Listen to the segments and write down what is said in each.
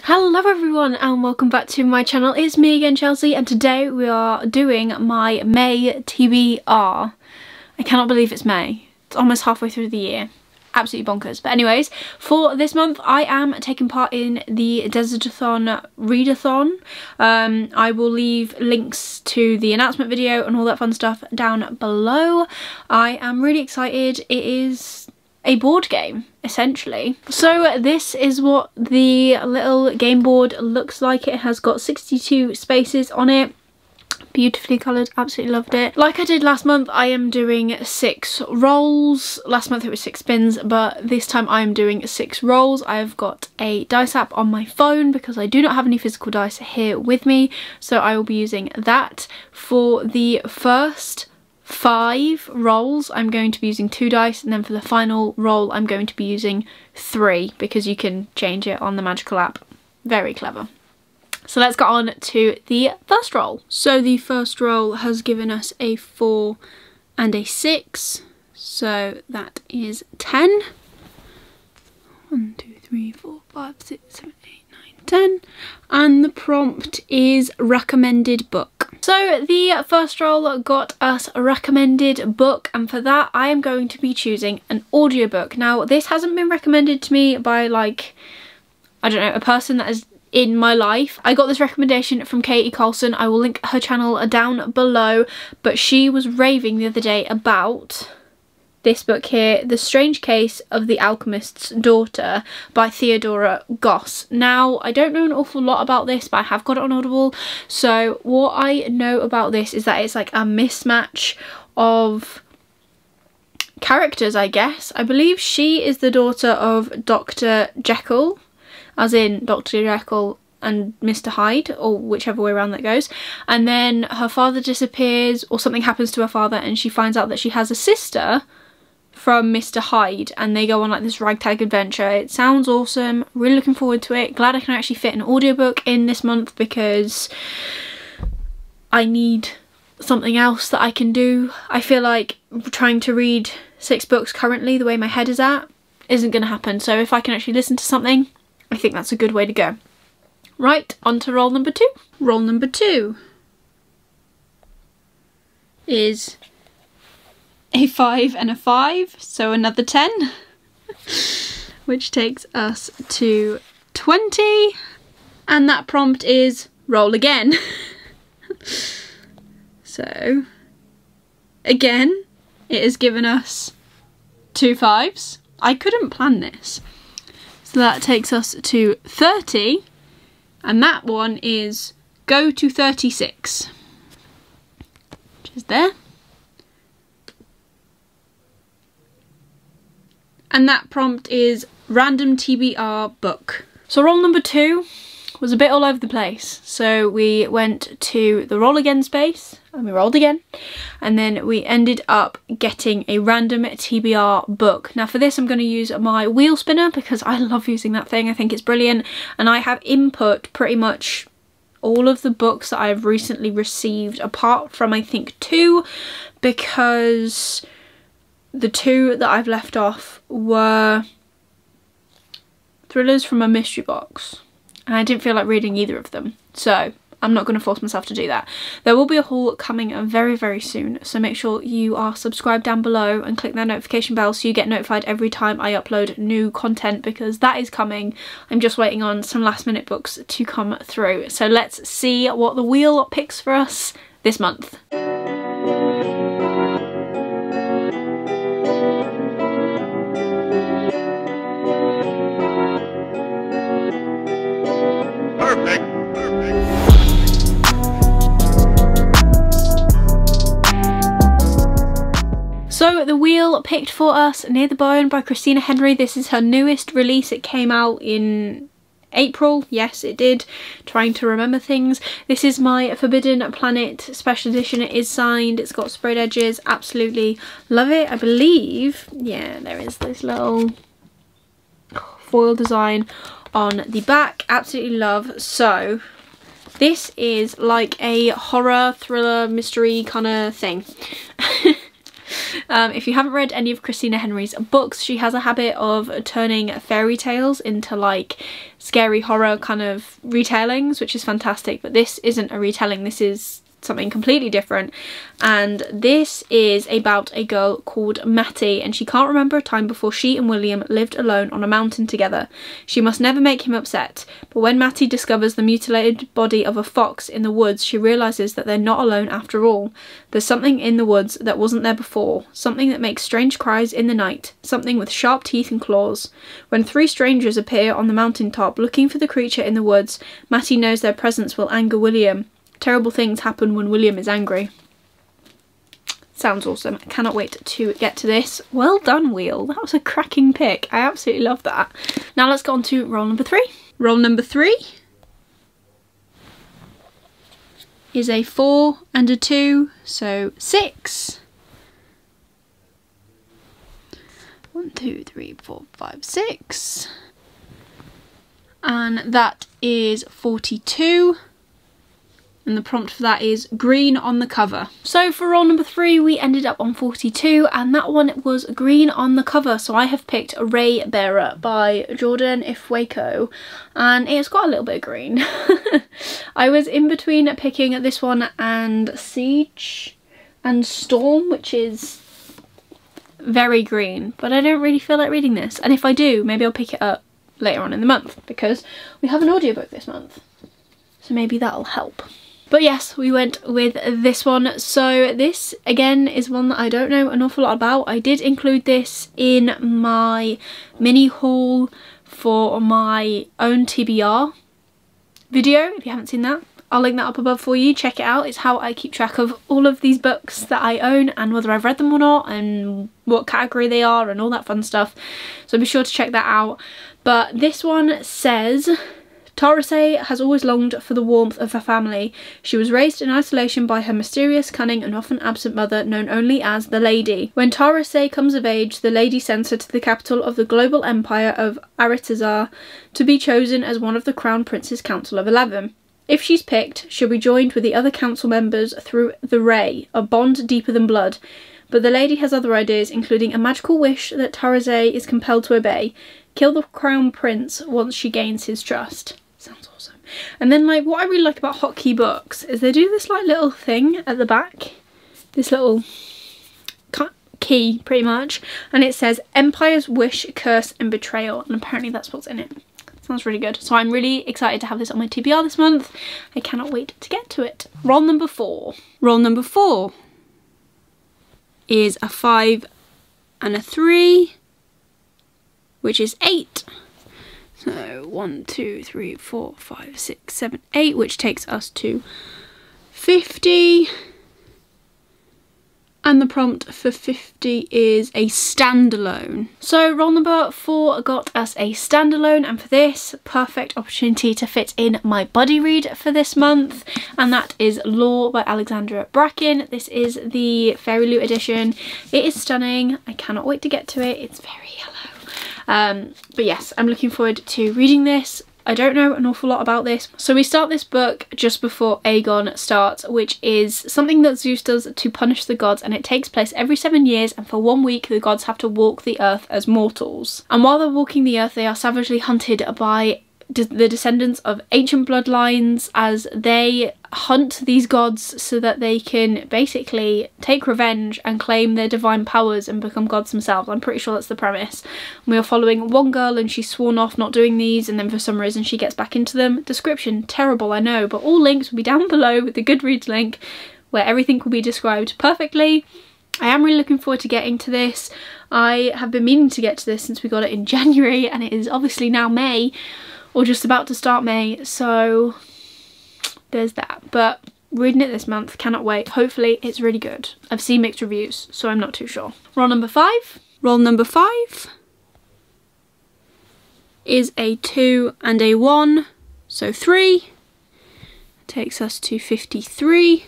Hello everyone and welcome back to my channel. It's me again, Chelsea, and today we are doing my May TBR. I cannot believe it's May. It's almost halfway through the year. Absolutely bonkers. But anyways, for this month I am taking part in the Desertathon Readathon. I will leave links to the announcement video and all that fun stuff down below. I am really excited. It is a board game, essentially. So this is what the little game board looks like. It has got 62 spaces on it. Beautifully coloured, absolutely loved it. Like I did last month, I am doing 6 rolls. Last month it was 6 spins, but this time I am doing 6 rolls. I've got a dice app on my phone because I do not have any physical dice here with me, so I will be using that. For the first 5 rolls I'm going to be using 2 dice, and then for the final roll I'm going to be using 3 because you can change it on the magical app. Very clever. So let's get on to the first roll. So the first roll has given us a 4 and a 6, so that is 10. 1, 2, 3, 4, 5, 6, 7, 8, 9, 10. And the prompt is recommended book. So the first roll got us a recommended book, and for that I am going to be choosing an audiobook. Now this hasn't been recommended to me by, like, I don't know, a person that is in my life. I got this recommendation from Katie Carlson. I will link her channel down below, but she was raving the other day about this book here, The Strange Case of the Alchemist's Daughter by Theodora Goss. Now, I don't know an awful lot about this, but I have got it on Audible. So what I know about this is that it's like a mismatch of characters, I guess. I believe she is the daughter of Dr. Jekyll, as in Dr. Jekyll and Mr. Hyde, or whichever way around that goes. And then her father disappears, or something happens to her father, and she finds out that she has a sister from Mr. Hyde, and they go on like this ragtag adventure. It sounds awesome. Really looking forward to it. Glad I can actually fit an audiobook in this month because I need something else that I can do. I feel like trying to read 6 books currently, the way my head is at, isn't going to happen. So if I can actually listen to something, I think that's a good way to go. Right, on to roll number 2. Roll number 2 is a 5 and a 5, so another 10, which takes us to 20, and that prompt is roll again. So again, it has given us 2 5s. I couldn't plan this. So that takes us to 30, and that one is go to 36, which is there. And that prompt is random TBR book. So roll number 2 was a bit all over the place. So we went to the roll again space and we rolled again, and then we ended up getting a random TBR book. Now for this I'm going to use my wheel spinner because I love using that thing. I think it's brilliant, and I have input pretty much all of the books that I've recently received, apart from I think 2, because the 2 that I've left off were thrillers from a mystery box, and I didn't feel like reading either of them, so I'm not going to force myself to do that. There will be a haul coming very, very soon, so make sure you are subscribed down below and click that notification bell so you get notified every time I upload new content, because that is coming. I'm just waiting on some last minute books to come through. So let's see what the wheel picks for us this month. So the wheel picked for us Near the Bone by Christina Henry. This is her newest release. It came out in April. Yes, it did. Trying to remember things. This is my Forbidden Planet special edition. It is signed. It's got sprayed edges. Absolutely love it. I believe, yeah, there is this little foil design on the back. Absolutely love. So this is like a horror, thriller, mystery kind of thing. If you haven't read any of Christina Henry's books, she has a habit of turning fairy tales into like scary horror kind of retellings, which is fantastic. But this isn't a retelling, this is something completely different, and this is about a girl called Mattie, and she can't remember a time before she and William lived alone on a mountain together. She must never make him upset, but when Mattie discovers the mutilated body of a fox in the woods, she realises that they're not alone after all. There's something in the woods that wasn't there before, something that makes strange cries in the night, something with sharp teeth and claws. When 3 strangers appear on the mountain top looking for the creature in the woods, Mattie knows their presence will anger William. Terrible things happen when William is angry. Sounds awesome. I cannot wait to get to this. Well done, Wheel. That was a cracking pick. I absolutely love that. Now let's go on to roll number 3. Roll number 3 is a 4 and a 2, so 6. 1, 2, 3, 4, 5, 6. And that is 42. And the prompt for that is green on the cover. So for roll number 3, we ended up on 42, and that one was green on the cover. So I have picked Ray Bearer by Jordan Ifwako, and it's got a little bit of green. I was in between picking this one and Siege and Storm, which is very green, but I don't really feel like reading this. And if I do, maybe I'll pick it up later on in the month, because we have an audiobook this month. So maybe that'll help. But yes, we went with this one. So this, again, is one that I don't know an awful lot about. I did include this in my mini haul for my own TBR video. If you haven't seen that, I'll link that up above for you. Check it out. It's how I keep track of all of these books that I own and whether I've read them or not and what category they are and all that fun stuff. So be sure to check that out. But this one says, Taurusay has always longed for the warmth of her family. She was raised in isolation by her mysterious, cunning and often absent mother, known only as the Lady. When Taurusay comes of age, the Lady sends her to the capital of the global empire of Aretazar to be chosen as one of the Crown Prince's Council of 11. If she's picked, she'll be joined with the other council members through the Ray, a bond deeper than blood. But the Lady has other ideas, including a magical wish that Taurusay is compelled to obey. Kill the Crown Prince once she gains his trust. Sounds awesome. And then, like, what I really like about Hotkey books is they do this like little thing at the back, this little key pretty much, and it says Empire's Wish, Curse and Betrayal, and apparently that's what's in it. Sounds really good. So I'm really excited to have this on my TBR this month. I cannot wait to get to it. Roll number 4. Roll number 4 is a 5 and a 3, which is 8. So 1, 2, 3, 4, 5, 6, 7, 8, which takes us to 50. And the prompt for 50 is a standalone. So roll number 4 got us a standalone, and for this, perfect opportunity to fit in my buddy read for this month, and that is Law by Alexandra Bracken. This is the Fairy Loot edition. It is stunning. I cannot wait to get to it. It's very yellow. But yes, I'm looking forward to reading this. I don't know an awful lot about this. So we start this book just before Aegon starts, which is something that Zeus does to punish the gods, and it takes place every 7 years, and for 1 week the gods have to walk the earth as mortals. And while they're walking the earth, they are savagely hunted by the descendants of ancient bloodlines as they hunt these gods so that they can basically take revenge and claim their divine powers and become gods themselves. I'm pretty sure that's the premise. We are following one girl and she's sworn off not doing these, and then for some reason she gets back into them. Description, terrible, I know, but all links will be down below with the Goodreads link where everything will be described perfectly. I am really looking forward to getting to this. I have been meaning to get to this since we got it in January, and it is obviously now May, or just about to start May, so there's that. But reading it this month, cannot wait. Hopefully it's really good. I've seen mixed reviews, so I'm not too sure. Roll number 5. Roll number 5 is a 2 and a 1, so 3. Takes us to 53.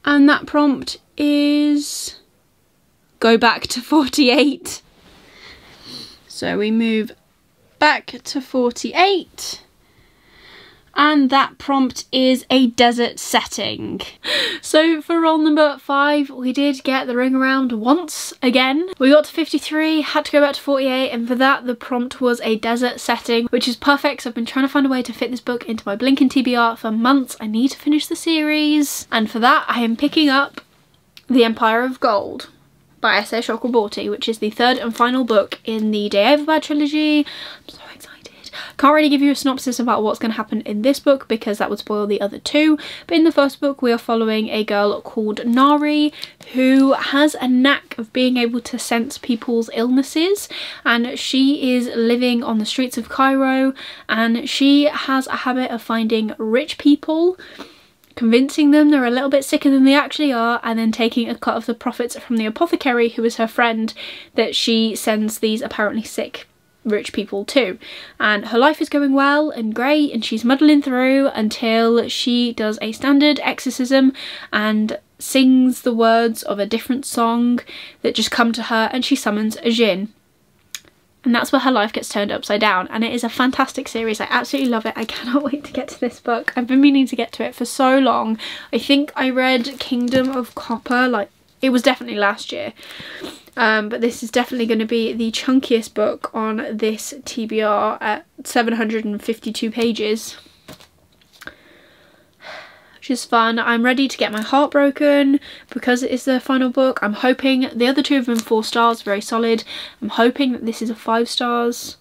And that prompt is go back to 48. So we move back to 48, and that prompt is a desert setting. So for roll number 5, we did get the ring around once again. We got to 53, had to go back to 48, and for that the prompt was a desert setting, which is perfect. So I've been trying to find a way to fit this book into my blinking TBR for months. I need to finish the series, and for that I am picking up The Empire of Gold by S.A. Chakraborty, which is the 3rd and final book in the Day Over Bad trilogy. I'm so excited. Can't really give you a synopsis about what's going to happen in this book because that would spoil the other two, but in the first book we are following a girl called Nari who has a knack of being able to sense people's illnesses, and she is living on the streets of Cairo, and she has a habit of finding rich people, convincing them they're a little bit sicker than they actually are, and then taking a cut of the profits from the apothecary, who is her friend that she sends these apparently sick rich people to. And her life is going well and great, and she's muddling through until she does a standard exorcism and sings the words of a different song that just come to her, and she summons a djinn. And that's where her life gets turned upside down, and it is a fantastic series. I absolutely love it. I cannot wait to get to this book. I've been meaning to get to it for so long. I think I read Kingdom of Copper, like, it was definitely last year. But this is definitely going to be the chunkiest book on this TBR at 752 pages. Which is fun. I'm ready to get my heart broken because it is the final book. I'm hoping, the other two have been 4 stars, very solid. I'm hoping that this is a 5 stars.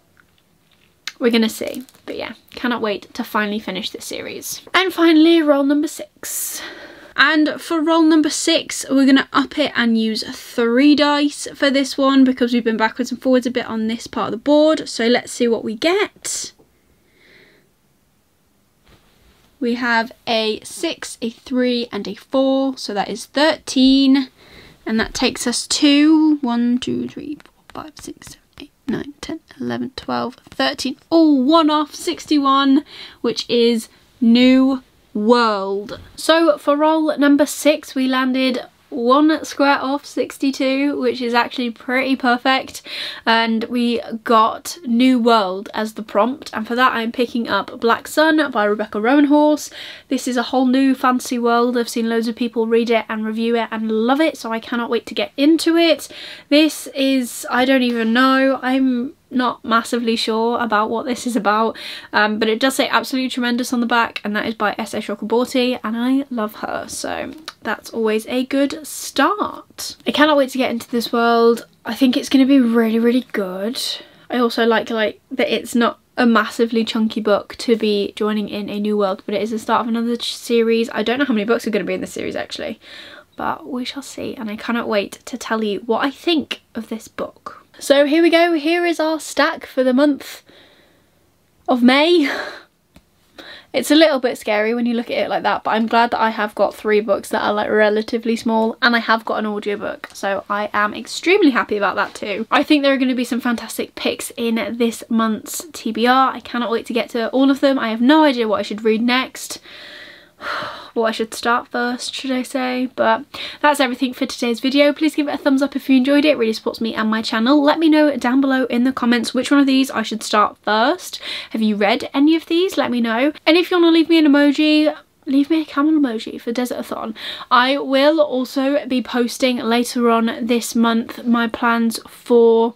We're gonna see. But yeah, cannot wait to finally finish this series. And finally, roll number 6. And for roll number 6, we're going to up it and use 3 dice for this one because we've been backwards and forwards a bit on this part of the board. So let's see what we get. We have a 6, a 3 and a 4, so that is 13. And that takes us to 1, 2, 3, 4, 5, 6, 7, 8, 9, 10, 11, 12, 13. Oh, 1 off, 61, which is New World. So for roll number 6 we landed 1 square off 62, which is actually pretty perfect, and we got New World as the prompt, and for that I'm picking up Black Sun by Rebecca Roanhorse. This is a whole new fantasy world. I've seen loads of people read it and review it and love it, so I cannot wait to get into it. This is, I don't even know, I'm not massively sure about what this is about, but it does say absolutely tremendous on the back, and that is by S.A. Chakraborty, and I love her, so that's always a good start. I cannot wait to get into this world. I think it's going to be really, really good. I also like that it's not a massively chunky book to be joining in a new world, but it is the start of another series. I don't know how many books are going to be in this series actually, but we shall see, and I cannot wait to tell you what I think of this book. So here we go, here is our stack for the month of May. It's a little bit scary when you look at it like that, but I'm glad that I have got 3 books that are like relatively small, and I have got an audiobook, so I am extremely happy about that too. I think there are going to be some fantastic picks in this month's TBR. I cannot wait to get to all of them. I have no idea what I should read next. Well, I should start first, should I say, but that's everything for today's video. Please give it a thumbs up if you enjoyed it. It really supports me and my channel. Let me know down below in the comments which one of these I should start first. Have you read any of these? Let me know. And if you want to leave me an emoji, leave me a camel emoji for Desertathon. I will also be posting later on this month my plans for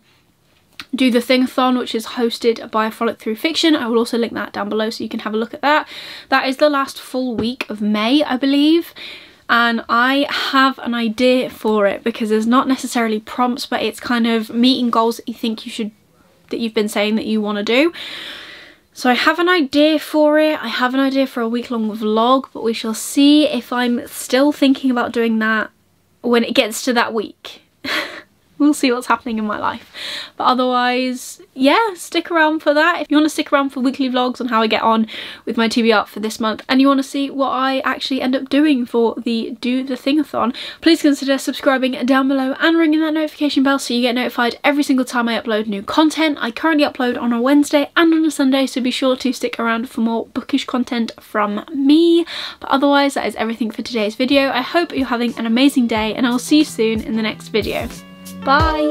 Do the Thingathon, which is hosted by Frolic Through Fiction. I will also link that down below so you can have a look at that. That is the last full week of May, I believe, and I have an idea for it because there's not necessarily prompts, but it's kind of meeting goals that you think you should, that you've been saying that you want to do. So I have an idea for it. I have an idea for a week-long vlog, but we shall see if I'm still thinking about doing that when it gets to that week. We'll see what's happening in my life. But otherwise, yeah, stick around for that. If you want to stick around for weekly vlogs on how I get on with my TBR for this month, and you want to see what I actually end up doing for the Do the Thingathon, please consider subscribing down below and ringing that notification bell so you get notified every single time I upload new content. I currently upload on a Wednesday and on a Sunday, so be sure to stick around for more bookish content from me. But otherwise, that is everything for today's video. I hope you're having an amazing day, and I will see you soon in the next video. Bye!